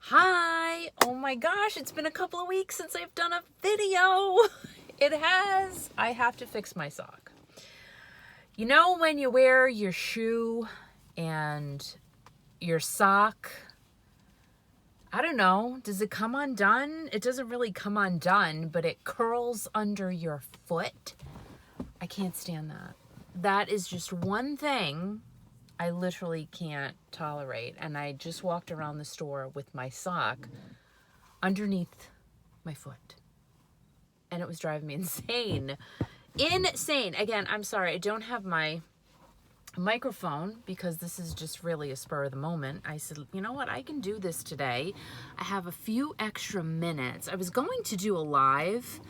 Hi! Oh my gosh, it's been a couple of weeks since I've done a video. It has. I have to fix my sock. You know when you wear your shoe and your sock, I don't know, does it come undone? It doesn't really come undone, but it curls under your foot. I can't stand that. That is just one thing I literally can't tolerate. And I just walked around the store with my sock underneath my foot. And it was driving me insane. Insane. Again, I'm sorry, I don't have my microphone because this is just really a spur of the moment. I said, you know what, I can do this today. I have a few extra minutes. I was going to do a live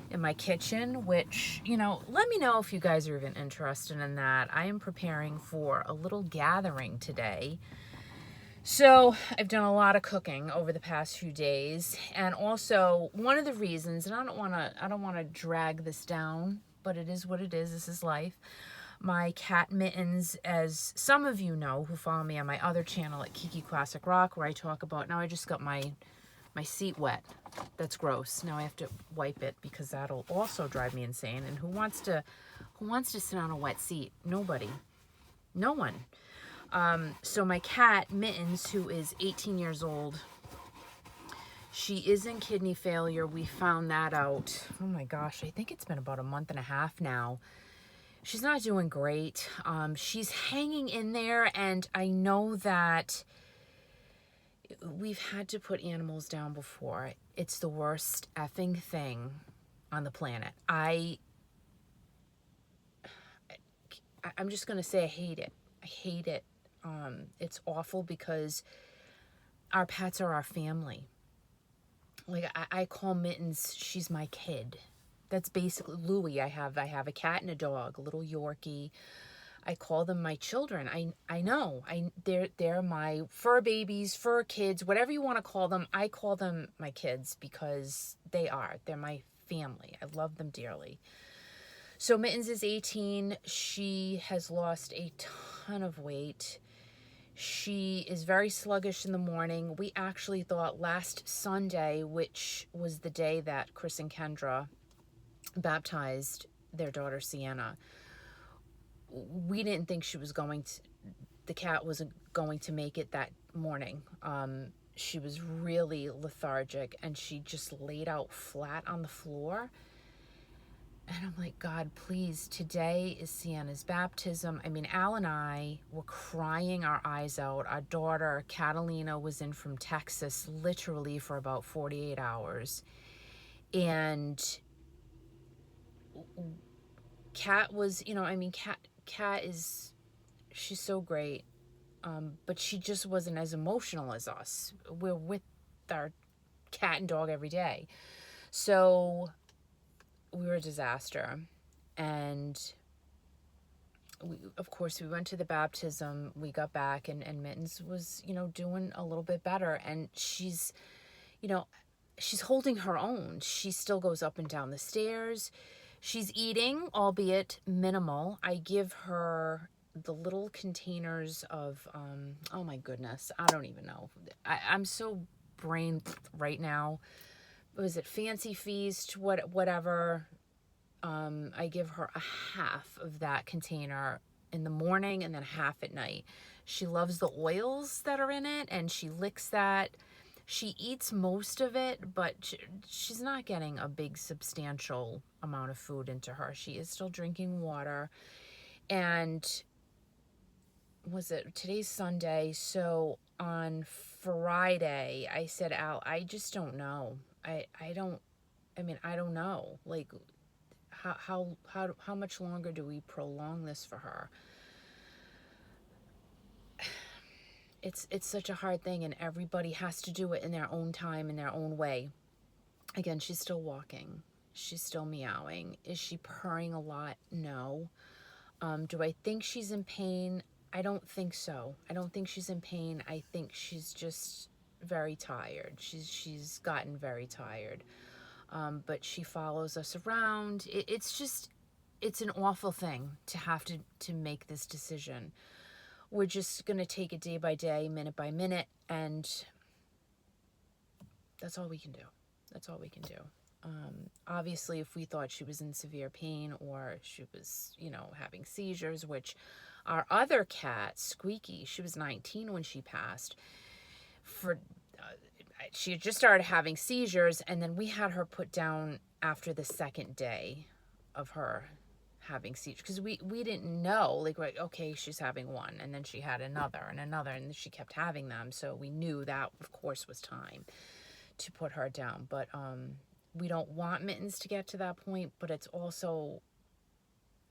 in my kitchen, which, let me know if you guys are even interested in that. I am preparing for a little gathering today. So I've done a lot of cooking over the past few days, and also one of the reasons, and I don't want to drag this down, but it is what it is. This is life. My cat Mittens, as some of you know who follow me on my other channel at Kiki Classic Rock, where I talk about, now I just got my seat wet. That's gross. Now I have to wipe it because that'll also drive me insane. And who wants to sit on a wet seat? Nobody. No one. So my cat, Mittens, who is 18 years old, she is in kidney failure. We found that out. Oh my gosh, I think it's been about a month and a half now. She's not doing great. She's hanging in there, and I know that we've had to put animals down before. It's the worst effing thing on the planet. I'm just going to say I hate it. I hate it. It's awful because our pets are our family. Like I call Mittens, she's my kid. That's basically Louie. I have a cat and a dog, a little Yorkie. I call them my children. I know. They're my fur babies, fur kids, whatever you want to call them. I call them my kids because they're my family. I love them dearly. So Mittens is 18. She has lost a ton of weight. She is very sluggish in the morning. We actually thought last Sunday, which was the day that Chris and Kendra baptized their daughter Sienna, we didn't think the cat wasn't going to make it that morning. She was really lethargic and she just laid out flat on the floor. And I'm like, God, please, today is Sienna's baptism. I mean, Al and I were crying our eyes out. Our daughter, Catalina, was in from Texas literally for about 48 hours. And Kat was, Kat is, she's so great. But she just wasn't as emotional as us. We're with our cat and dog every day. So we were a disaster. And of course, we went to the baptism. We got back and Mittens was, doing a little bit better. And she's holding her own. She still goes up and down the stairs. She's eating, albeit minimal. I give her the little containers of, oh my goodness, I don't even know. I'm so brain right now. Was it Fancy Feast? Whatever. I give her a half of that container in the morning and then half at night. She loves the oils that are in it and she licks that. She eats most of it, but she's not getting a big substantial amount of food into her. She is still drinking water. And today's Sunday, so on Friday, I said, Al, I just don't know. I don't know. Like, how much longer do we prolong this for her? It's such a hard thing, and everybody has to do it in their own time, in their own way. Again, she's still walking. She's still meowing. Is she purring a lot? No. Do I think she's in pain? I don't think so. I don't think she's in pain. I think she's just very tired. She's gotten very tired. But she follows us around. It's an awful thing to have to make this decision. We're just going to take it day by day, minute by minute, and That's all we can do. That's all we can do. Obviously, if we thought she was in severe pain or she was, having seizures, which our other cat, Squeaky, she was 19 when she passed. She had just started having seizures, and then we had her put down after the second day of her having seizures, because we didn't know, like, right, okay, she's having one, and then she had another, and she kept having them, so we knew that, of course, was time to put her down. But we don't want Mittens to get to that point, but it's also,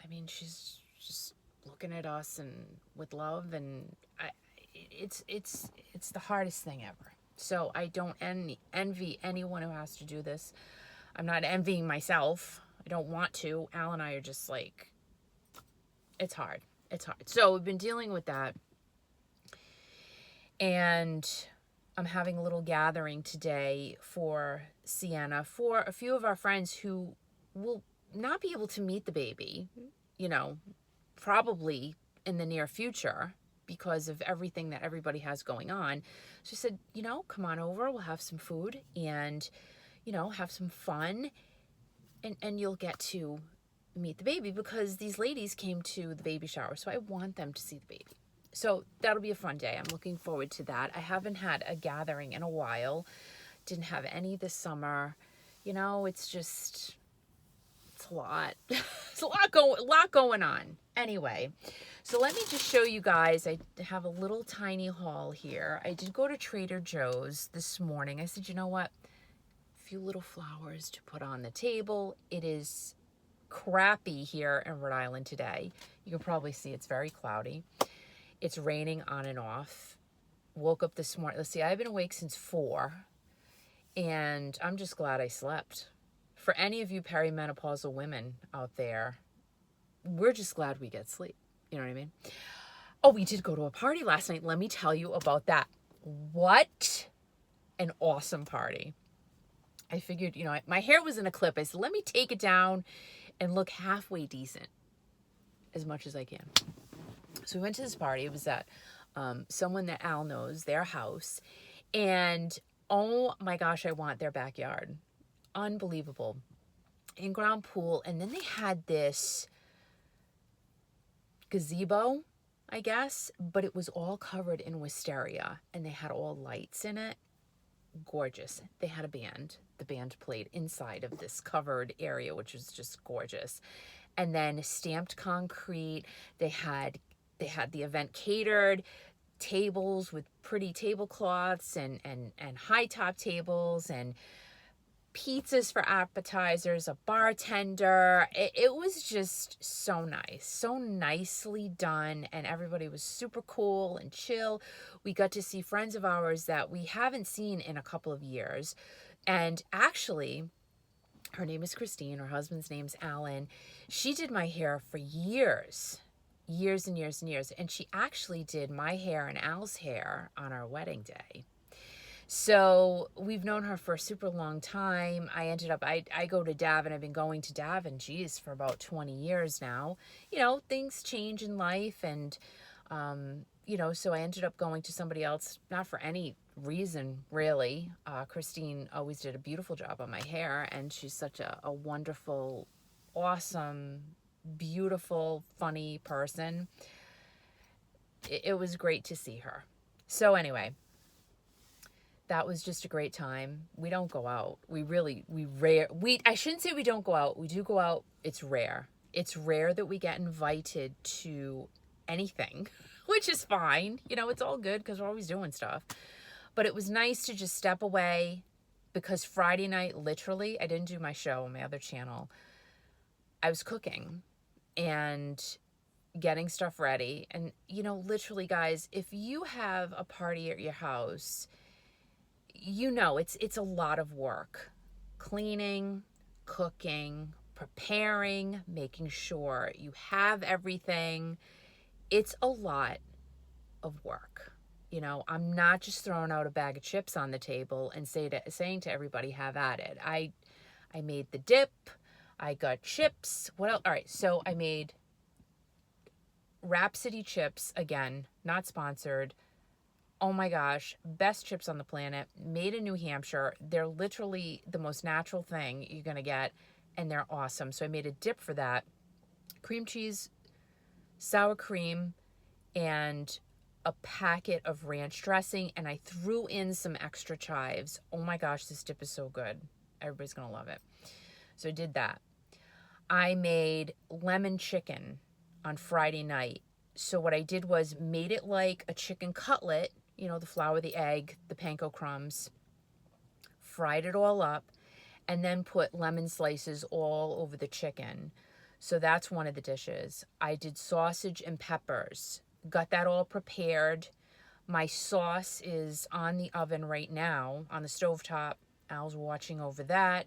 I mean, she's just looking at us and with love, and it's the hardest thing ever. So I don't envy anyone who has to do this. I'm not envying myself. I don't want to. Al and I are just like, it's hard. It's hard. So we've been dealing with that. And I'm having a little gathering today for Sienna, for a few of our friends who will not be able to meet the baby, probably in the near future, because of everything that everybody has going on. She said, come on over, we'll have some food and, have some fun, and you'll get to meet the baby, because these ladies came to the baby shower, so I want them to see the baby. So that'll be a fun day. I'm looking forward to that. I haven't had a gathering in a while. Didn't have any this summer. It's a lot. It's a lot going on. Anyway, so let me just show you guys. I have a little tiny haul here. I did go to Trader Joe's this morning. I said, you know what? A few little flowers to put on the table. It is crappy here in Rhode Island today. You can probably see it's very cloudy. It's raining on and off. Woke up this morning. Let's see, I've been awake since 4, and I'm just glad I slept. For any of you perimenopausal women out there, we're just glad we get sleep. You know what I mean? Oh, we did go to a party last night. Let me tell you about that. What an awesome party. I figured, my hair was in a clip. I said, let me take it down and look halfway decent as much as I can. So we went to this party. It was at someone that Al knows, their house. And oh my gosh, I want their backyard. Unbelievable. In-ground pool. And then they had this gazebo, I guess, but it was all covered in wisteria, and they had all lights in it. Gorgeous. They had a band. The band played inside of this covered area, which was just gorgeous. And then stamped concrete. They had the event catered, tables with pretty tablecloths and high top tables, and pizzas for appetizers, a bartender. It was just so nice, so nicely done, and everybody was super cool and chill. We got to see friends of ours that we haven't seen in a couple of years, and actually, her name is Christine, her husband's name's Alan. She did my hair for years and years and years, and she actually did my hair and Al's hair on our wedding day. So we've known her for a super long time. I go to Davin. I've been going to Davin, for about 20 years now. Things change in life, and, so I ended up going to somebody else, not for any reason, really. Christine always did a beautiful job on my hair, and she's such a wonderful, awesome, beautiful, funny person. It was great to see her. So anyway, that was just a great time. We don't go out. I shouldn't say we don't go out. We do go out. It's rare. It's rare that we get invited to anything, which is fine. It's all good because we're always doing stuff. But it was nice to just step away, because Friday night, literally, I didn't do my show on my other channel. I was cooking and getting stuff ready. And, literally, guys, if you have a party at your house, it's a lot of work. Cleaning, cooking, preparing, making sure you have everything. It's a lot of work. I'm not just throwing out a bag of chips on the table and saying to everybody, have at it. I made the dip. I got chips. What else? All right, so I made Rhapsody chips, again, not sponsored. Oh my gosh, best chips on the planet, made in New Hampshire. They're literally the most natural thing you're going to get, and they're awesome. So I made a dip for that. Cream cheese, sour cream, and a packet of ranch dressing, and I threw in some extra chives. Oh my gosh, this dip is so good. Everybody's going to love it. So I did that. I made lemon chicken on Friday night. So what I did was made it like a chicken cutlet, you know, the flour, the egg, the panko crumbs, fried it all up, and then put lemon slices all over the chicken. So that's one of the dishes. I did sausage and peppers, got that all prepared. My sauce is on the oven right now, on the stovetop. Al's watching over that.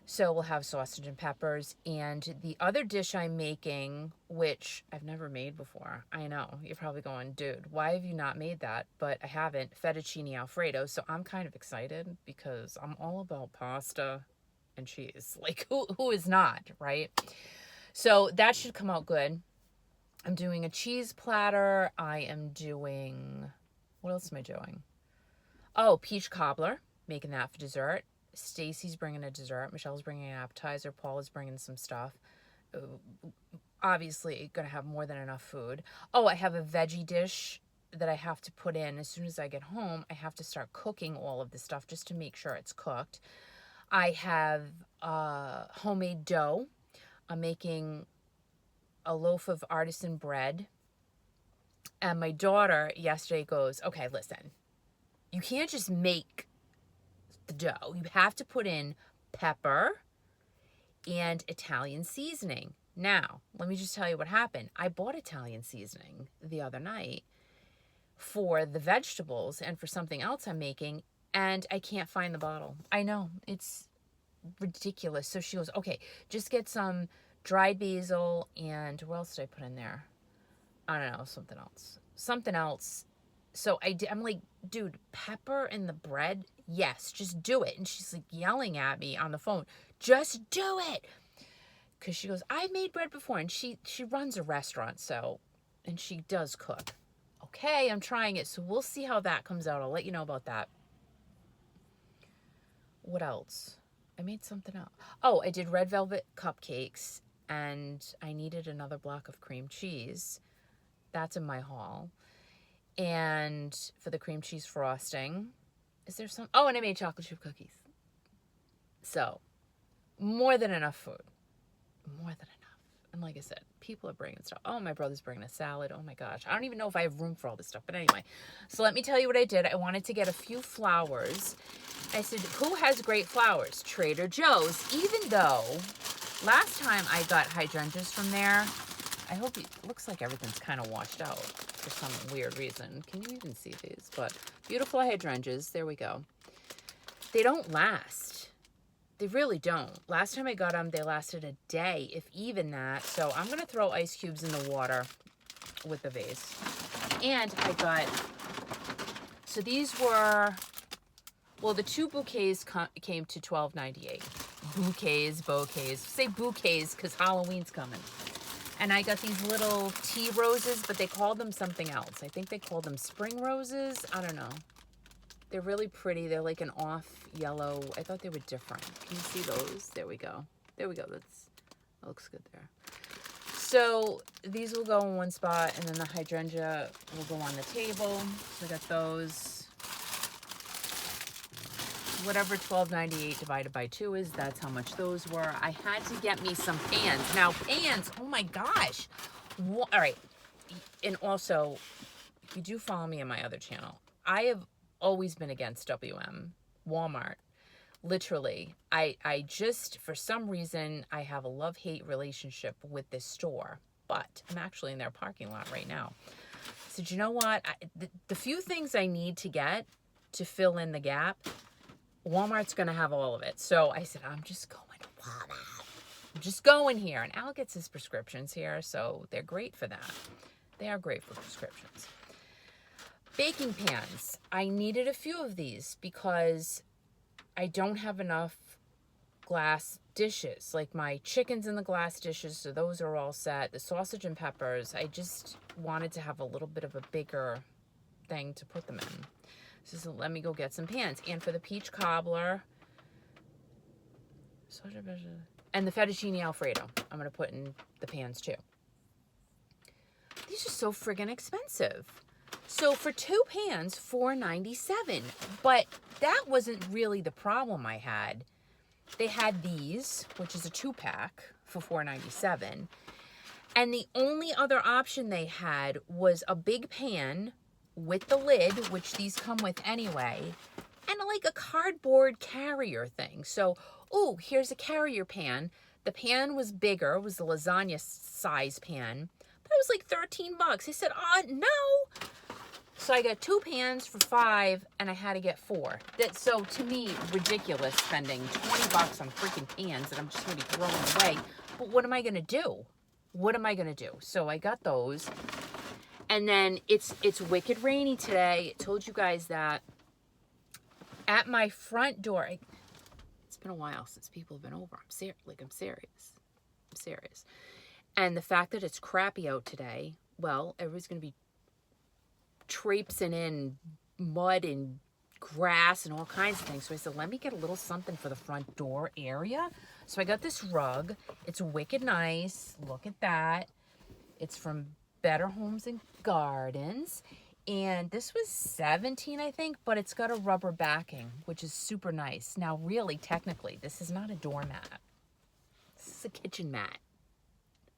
So we'll have sausage and peppers. And the other dish I'm making, which I've never made before. I know, you're probably going, dude, why have you not made that? But I haven't. Fettuccine Alfredo. So I'm kind of excited because I'm all about pasta and cheese. Like, who is not, right? So that should come out good. I'm doing a cheese platter. I am doing, what else am I doing? Oh, peach cobbler, making that for dessert. Stacy's bringing a dessert. Michelle's bringing an appetizer. Paul is bringing some stuff. Obviously, going to have more than enough food. Oh, I have a veggie dish that I have to put in as soon as I get home. I have to start cooking all of this stuff just to make sure it's cooked. I have homemade dough. I'm making a loaf of artisan bread. And my daughter yesterday goes, okay, listen, you can't just make the dough. You have to put in pepper and Italian seasoning. Now, let me just tell you what happened. I bought Italian seasoning the other night for the vegetables and for something else I'm making, and I can't find the bottle. I know, it's ridiculous. So she goes, okay, just get some dried basil and what else did I put in there? I don't know, something else. So I'm like, dude, pepper in the bread? Yes, just do it. And she's like yelling at me on the phone, just do it. Because she goes, I've made bread before. And she runs a restaurant, so, and she does cook. Okay, I'm trying it. So we'll see how that comes out. I'll let you know about that. What else? I made something else. Oh, I did red velvet cupcakes, and I needed another block of cream cheese. That's in my haul. And for the cream cheese frosting, is there some? Oh, and I made chocolate chip cookies. So, more than enough food. More than enough. And like I said, people are bringing stuff. Oh, my brother's bringing a salad. Oh my gosh. I don't even know if I have room for all this stuff. But anyway, so let me tell you what I did. I wanted to get a few flowers. I said, who has great flowers? Trader Joe's. Even though last time I got hydrangeas from there, I hope it looks like everything's kind of washed out for some weird reason. Can you even see these? But beautiful hydrangeas. There we go. They don't last. They really don't. Last time I got them, they lasted a day, if even that. So I'm going to throw ice cubes in the water with the vase. And I got, so these were, well, the 2 bouquets came to $12.98. Bouquets. Say bouquets because Halloween's coming. And I got these little tea roses, but they called them something else. I think they called them spring roses. I don't know. They're really pretty. They're like an off yellow. I thought they were different. Can you see those? There we go. There we go. That looks good there. So these will go in one spot, and then the hydrangea will go on the table. So I got those. Whatever $12.98 divided by 2 is, that's how much those were. I had to get me some pans. Now, pans, oh my gosh. All right. And also, if you do follow me on my other channel, I have always been against Walmart. Literally. I just, for some reason, I have a love-hate relationship with this store. But I'm actually in their parking lot right now. I said, you know what? The few things I need to get to fill in the gap, Walmart's going to have all of it. So I said, I'm just going to Walmart. I'm just going here. And Al gets his prescriptions here, so they're great for that. They are great for prescriptions. Baking pans. I needed a few of these because I don't have enough glass dishes. Like my chicken's in the glass dishes, so those are all set. The sausage and peppers, I just wanted to have a little bit of a bigger thing to put them in. So let me go get some pans. And for the peach cobbler, and the fettuccine Alfredo, I'm going to put in the pans too. These are so friggin' expensive. So for 2 pans, $4.97. But that wasn't really the problem I had. They had these, which is a 2-pack for $4.97. And the only other option they had was a big pan with the lid, which these come with anyway, and like a cardboard carrier thing. So, oh, here's a carrier pan. The pan was bigger, it was the lasagna size pan, but it was like $13. I said, no. So I got 2 pans for $5, and I had to get 4. So to me, ridiculous spending $20 on freaking pans that I'm just going to be throwing away. But what am I going to do? What am I going to do? So I got those. And then it's wicked rainy today. I told you guys that. At my front door, it's been a while since people have been over. I'm serious. I'm serious. And the fact that it's crappy out today, well, everybody's going to be traipsing in mud and grass and all kinds of things. So I said, let me get a little something for the front door area. So I got this rug. It's wicked nice. Look at that. It's from Better Homes and Gardens. And this was $17, I think, but it's got a rubber backing, which is super nice. Now, really, technically, this is not a doormat. This is a kitchen mat.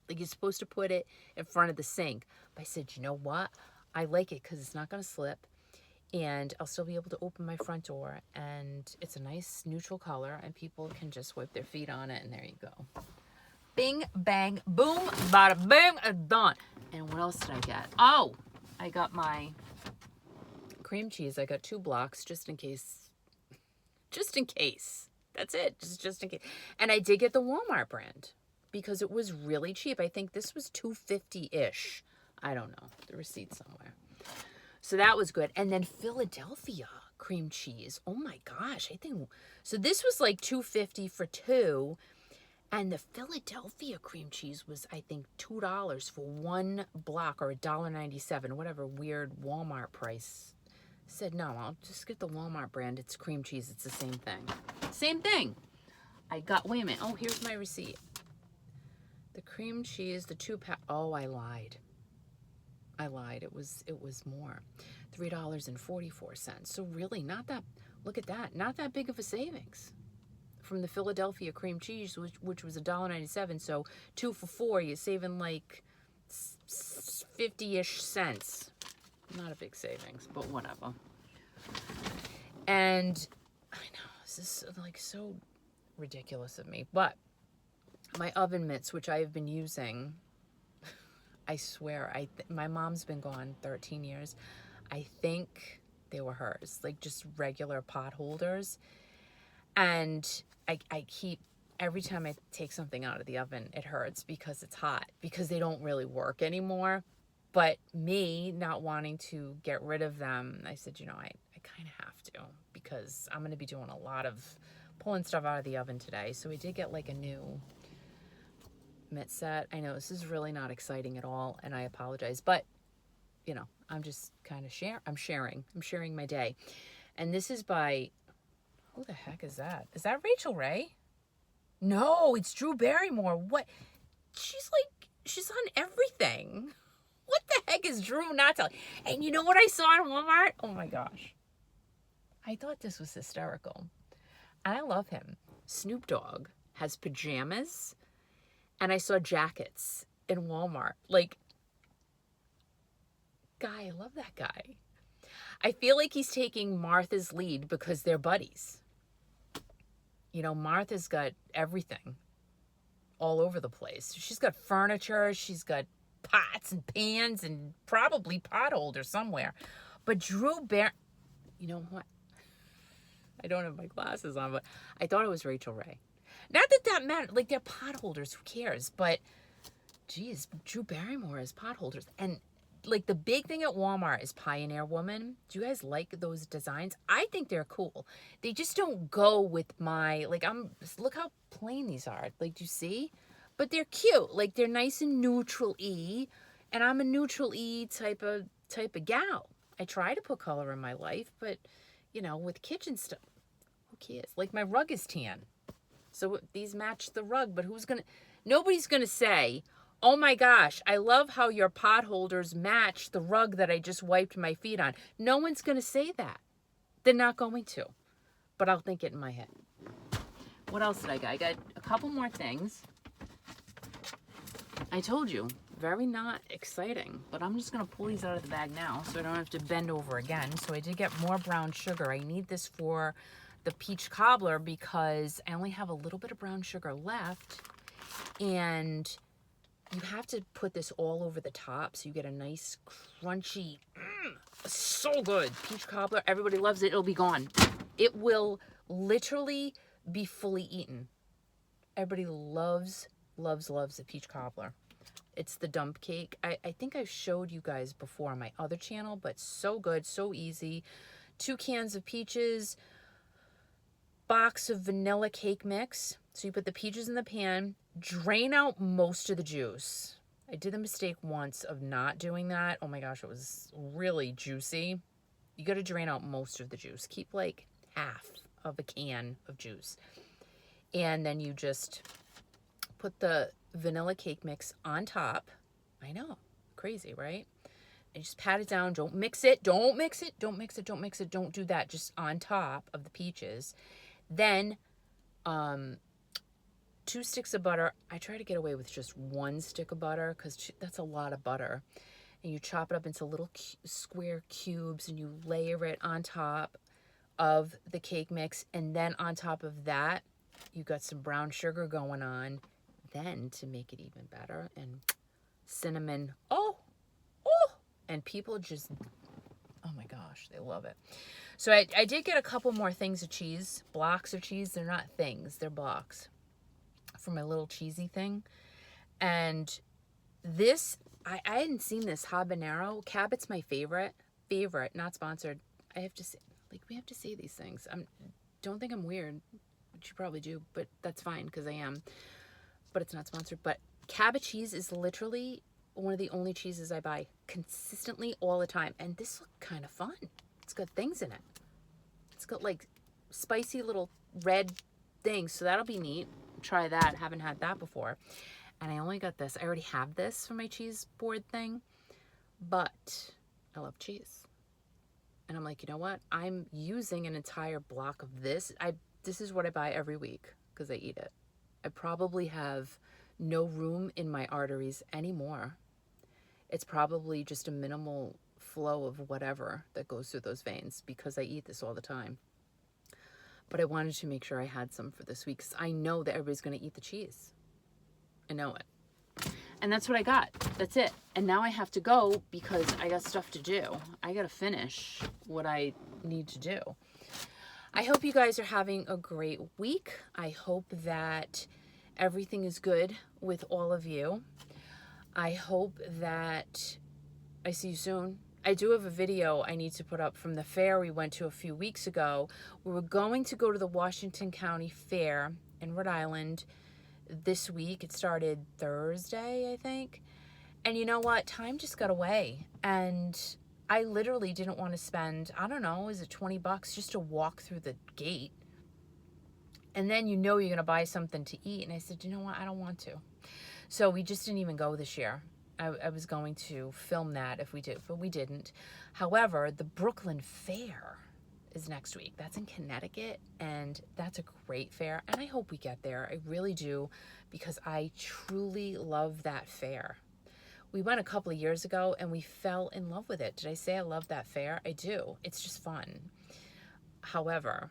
Like, you're supposed to put it in front of the sink. But I said, you know what? I like it because it's not going to slip. And I'll still be able to open my front door. And it's a nice neutral color. And people can just wipe their feet on it. And there you go. Bing, bang, boom, bada, bing, done. And what else did I get? Oh, I got my cream cheese. I got 2 blocks just in case. Just in case. That's it. Just in case. And I did get the Walmart brand because it was really cheap. I think this was $2.50-ish. I don't know. The receipt somewhere. So that was good. And then Philadelphia cream cheese. Oh my gosh. I think so. This was like $2.50 for 2. And the Philadelphia cream cheese was, I think, $2 for 1 block, or $1.97, whatever weird Walmart price. I said, no, I'll just get the Walmart brand. It's cream cheese. It's the same thing. Same thing. I got, wait a minute. Oh, here's my receipt. The cream cheese, the 2-pack. Oh, I lied. It was more. $3.44. So really not that, look at that. Not that big of a savings. From the Philadelphia cream cheese, which was $1.97. So 2 for $4, you're saving like 50-ish cents. Not a big savings, but whatever. And I know, this is like so ridiculous of me. But my oven mitts, which I have been using, I swear, my mom's been gone 13 years. I think they were hers, like just regular pot holders. And I keep, every time I take something out of the oven, it hurts because it's hot, because they don't really work anymore. But me not wanting to get rid of them, I said, you know, I kind of have to, because I'm going to be doing a lot of pulling stuff out of the oven today. So we did get like a new mitt set. I know this is really not exciting at all, and I apologize, but you know, I'm just kind of I'm sharing my day. And this is by, who the heck is that? Is that Rachel Ray? No, it's Drew Barrymore. What? She's on everything. What the heck is Drew not telling? And you know what I saw in Walmart? Oh my gosh. I thought this was hysterical. And I love him. Snoop Dogg has pajamas, and I saw jackets in Walmart. Like, guy, I love that guy. I feel like he's taking Martha's lead because they're buddies. You know, Martha's got everything all over the place. She's got furniture, she's got pots and pans and probably pot holders somewhere. But you know what? I don't have my glasses on, but I thought it was Rachel Ray. Not that that mattered. Like, they're pot holders, who cares? But, geez, Drew Barrymore has pot holders. And like, the big thing at Walmart is Pioneer Woman. Do you guys like those designs? I think they're cool. They just don't go with my, like, look how plain these are. Like, do you see? But they're cute. Like, they're nice and neutral-y. And I'm a neutral-y type of gal. I try to put color in my life, but, you know, with kitchen stuff, who cares? Like, my rug is tan. So these match the rug, but nobody's going to say, oh my gosh, I love how your pot holders match the rug that I just wiped my feet on. No one's going to say that. They're not going to. But I'll think it in my head. What else did I got? I got a couple more things. I told you, very not exciting. But I'm just going to pull these out of the bag now so I don't have to bend over again. So I did get more brown sugar. I need this for the peach cobbler because I only have a little bit of brown sugar left. And you have to put this all over the top so you get a nice crunchy, so good peach cobbler. Everybody loves it. It'll be gone. It will literally be fully eaten. Everybody loves the peach cobbler. It's the dump cake. I think I've showed you guys before on my other channel, but so good, so easy. 2 cans of peaches, box of vanilla cake mix. So you put the peaches in the pan, drain out most of the juice. I did the mistake once of not doing that. Oh my gosh, it was really juicy. You got to drain out most of the juice. Keep like half of a can of juice. And then you just put the vanilla cake mix on top. I know, crazy, right? And just pat it down. Don't mix it. Don't mix it. Don't mix it. Don't mix it. Don't do that. Just on top of the peaches. Then 2 sticks of butter. I try to get away with just 1 stick of butter because that's a lot of butter. And you chop it up into little square cubes and you layer it on top of the cake mix. And then on top of that, you got some brown sugar going on. Then to make it even better, and cinnamon. Oh, and people just, oh my gosh, they love it. So I did get a couple more things of cheese, blocks of cheese. They're not things, they're blocks for my little cheesy thing. And this, I hadn't seen this habanero. Cabot's my favorite, not sponsored. I have to say, like, we have to say these things. Don't think I'm weird, which you probably do, but that's fine because I am. But it's not sponsored. But Cabot cheese is literally one of the only cheeses I buy consistently all the time. And this looked kind of fun. It's got things in it. It's got like spicy little red things. So that'll be neat. Try that. Haven't had that before. And I only got this. I already have this for my cheese board thing. But I love cheese. And I'm like, you know what? I'm using an entire block of this. This is what I buy every week because I eat it. I probably have no room in my arteries anymore. It's probably just a minimal flow of whatever that goes through those veins because I eat this all the time. But I wanted to make sure I had some for this week because I know that everybody's going to eat the cheese. I know it. And that's what I got. That's it. And now I have to go because I got stuff to do. I got to finish what I need to do. I hope you guys are having a great week. I hope that everything is good with all of you. I hope that I see you soon. I do have a video I need to put up from the fair we went to a few weeks ago. We were going to go to the Washington County Fair in Rhode Island this week. It started Thursday, I think. And you know what? Time just got away. And I literally didn't want to spend, I don't know, is it $20 just to walk through the gate? And then you know you're going to buy something to eat. And I said, you know what? I don't want to. So we just didn't even go this year. I was going to film that if we did, but we didn't. However, the Brooklyn Fair is next week. That's in Connecticut, and that's a great fair. And I hope we get there. I really do, because I truly love that fair. We went a couple of years ago and we fell in love with it. Did I say I love that fair? I do. It's just fun. However,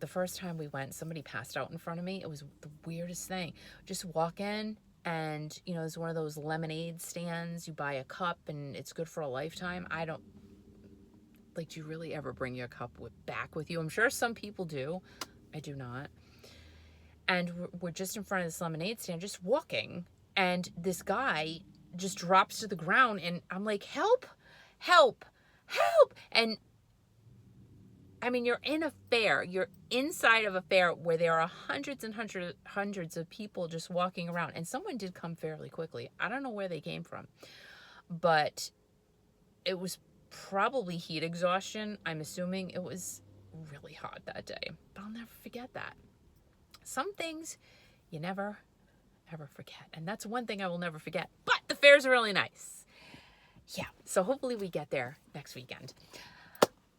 the first time we went, somebody passed out in front of me. It was the weirdest thing. Just walk in and, you know, it's one of those lemonade stands. You buy a cup and it's good for a lifetime. I don't, like, do you really ever bring your cup back with you? I'm sure some people do. I do not. And we're just in front of this lemonade stand, just walking. And this guy just drops to the ground and I'm like, help, help, help. And I mean, you're in a fair, you're inside of a fair where there are hundreds and hundreds of people just walking around. And someone did come fairly quickly. I don't know where they came from, but it was probably heat exhaustion. I'm assuming it was really hot that day, but I'll never forget that. Some things you never, ever forget. And that's one thing I will never forget. But the fair's really nice. Yeah, so hopefully we get there next weekend.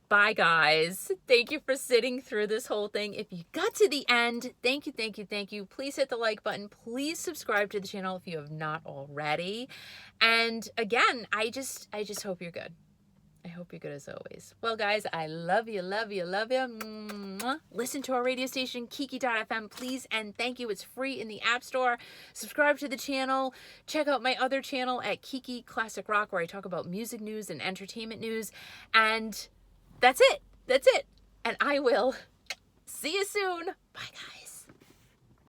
Bye, guys. Thank you for sitting through this whole thing. If you got to the end, thank you, thank you, thank you. Please hit the like button. Please subscribe to the channel if you have not already. And again, I just hope you're good. I hope you're good as always. Well, guys, I love you, love you, love you. Mwah. Listen to our radio station, Kiki.fm, please, and thank you. It's free in the App Store. Subscribe to the channel. Check out my other channel at Kiki Classic Rock, where I talk about music news and entertainment news. And that's it. That's it. And I will see you soon. Bye, guys.